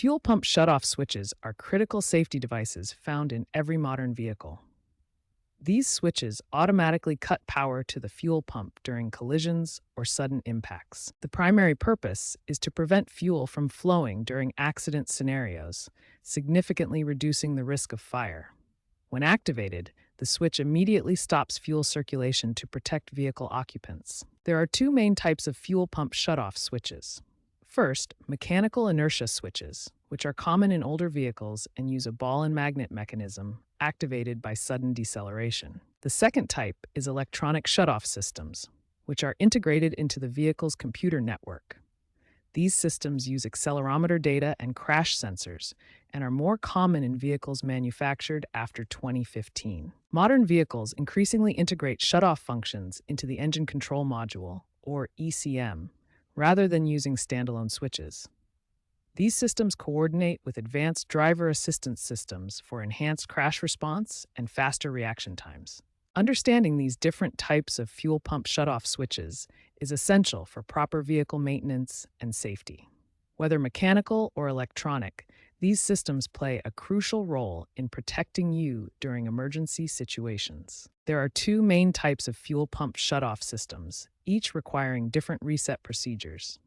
Fuel pump shutoff switches are critical safety devices found in every modern vehicle. These switches automatically cut power to the fuel pump during collisions or sudden impacts. The primary purpose is to prevent fuel from flowing during accident scenarios, significantly reducing the risk of fire. When activated, the switch immediately stops fuel circulation to protect vehicle occupants. There are two main types of fuel pump shutoff switches. First, mechanical inertia switches, which are common in older vehicles and use a ball and magnet mechanism activated by sudden deceleration. The second type is electronic shutoff systems, which are integrated into the vehicle's computer network. These systems use accelerometer data and crash sensors and are more common in vehicles manufactured after 2015. Modern vehicles increasingly integrate shutoff functions into the engine control module, or ECM, rather than using standalone switches. These systems coordinate with advanced driver assistance systems for enhanced crash response and faster reaction times. Understanding these different types of fuel pump shutoff switches is essential for proper vehicle maintenance and safety. Whether mechanical or electronic, these systems play a crucial role in protecting you during emergency situations. There are two main types of fuel pump shutoff systems, each requiring different reset procedures.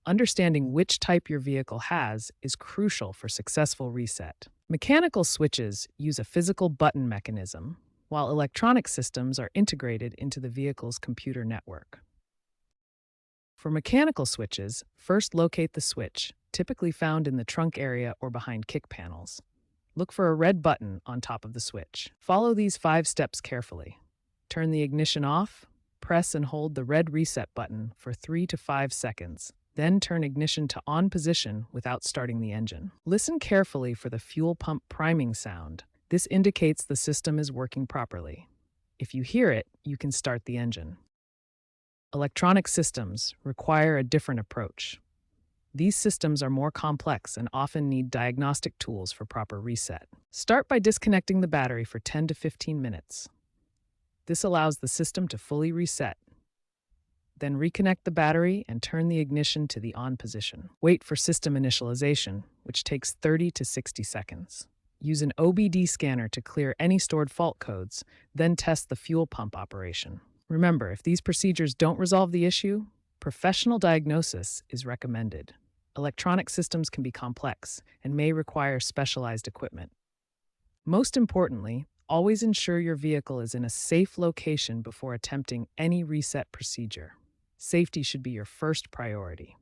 Understanding which type your vehicle has is crucial for successful reset. Mechanical switches use a physical button mechanism, while electronic systems are integrated into the vehicle's computer network. For mechanical switches, first locate the switch, typically found in the trunk area or behind kick panels. Look for a red button on top of the switch. Follow these 5 steps carefully. Turn the ignition off, press and hold the red reset button for 3 to 5 seconds. Then turn ignition to on position without starting the engine. Listen carefully for the fuel pump priming sound. This indicates the system is working properly. If you hear it, you can start the engine. Electronic systems require a different approach. These systems are more complex and often need diagnostic tools for proper reset. Start by disconnecting the battery for 10 to 15 minutes. This allows the system to fully reset. Then reconnect the battery and turn the ignition to the on position. Wait for system initialization, which takes 30 to 60 seconds. Use an OBD scanner to clear any stored fault codes, then test the fuel pump operation. Remember, if these procedures don't resolve the issue, professional diagnosis is recommended. Electronic systems can be complex and may require specialized equipment. Most importantly, always ensure your vehicle is in a safe location before attempting any reset procedure. Safety should be your first priority.